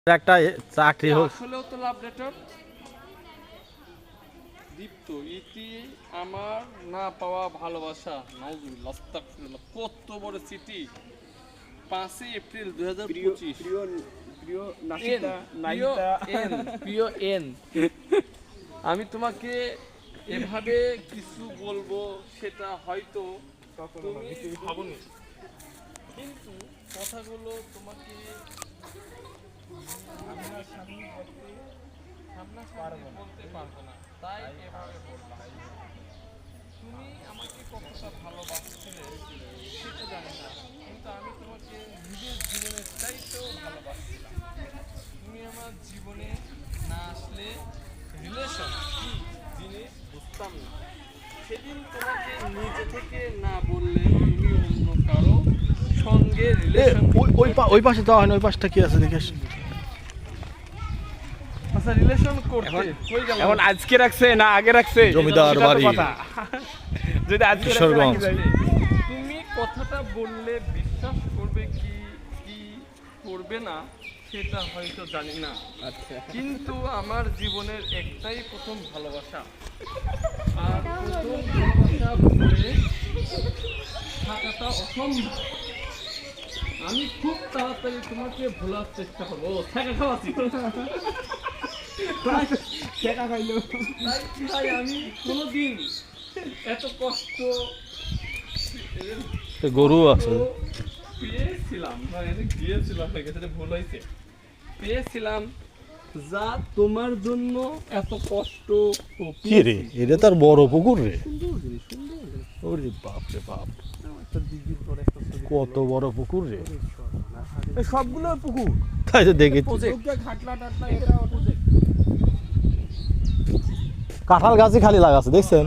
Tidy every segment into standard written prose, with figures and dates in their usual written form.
একটা চাকরি হোক আসলেও তো লাভ লেটার দীপ্ত ইতি আমার না পাওয়া ভালোবাসা নাউজুবিল্লাহ আস্তাগফিরুল্লাহ কত বড় সিটি 5 এপ্রিল 2025 প্রিয় নাসিতা নাইতা প্রিয় এন আমি তোমাকে এভাবে কিছু বলবো সেটা হয়তো তুমি ভাবনি কিন্তু কথাগুলো তোমাকে সামনাসামনি বলতে পারবো না তাই এভাবে বললাম তুমি আমাকে কতটা ভালোবাসছিলে সেটা জানি না কিন্তু আমি তোমাকে নিজের জীবনের চাইতেও ভালোবাসছিলাম তুমি আমার জীবনে না আসলে রিলেশন কি জিনিস বুঝতাম না সেদিন তোমাকে নিজে থেকে না বললে তুমি অন্য কারো সঙ্গে রিলেশন ওই পাশে যাওয়া হয় না, ওই পাশটা কি আছে দেখিস। আচ্ছা রিলেশন করতে কই গেল এখন আজকে রাখছে না আগে রাখছে জমিদার সেটা তো বাড়ি। কথা। যদি আজকে রাখছে কিশোরগঞ্জ। রাখি যাবে। তুমি কথাটা বললে বিশ্বাস করবে কি কি করবে না সেটা হয়তো জানি না আচ্ছা কিন্তু আমার জীবনের একটাই প্রথম ভালোবাসা আর প্রথম ভালোবাসা ভুলে থাকাটা অসম্ভব আমি খুব তাড়াতাড়ি তোমাকে ভোলার চেষ্টা করবো থাকা খাওয়াচ্ছি টাকা খাইলো তাই আমি কোনোদিন এত কষ্ট গরু আছে। পেয়েছিলাম গিয়েছিলাম ভুল হয়েছে পেয়েছিলাম যা তোমার জন্য এত কষ্ট কি রে, এটা তার বড় পুকুর রে। ওরে বাপ রে বাপ, কত বড় পুকুর রে। সবগুলো পুকুর তাই তো দেখেছি। ঘাটলা টাটলা এটা কাঁঠাল গাছই খালি লাগাচ্ছে দেখছেন।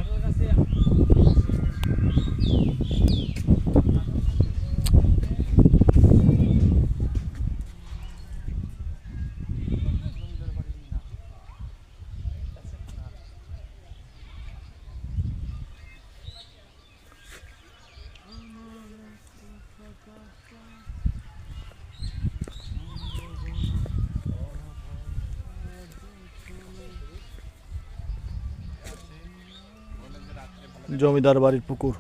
জমিদার বাড়ির পুকুর।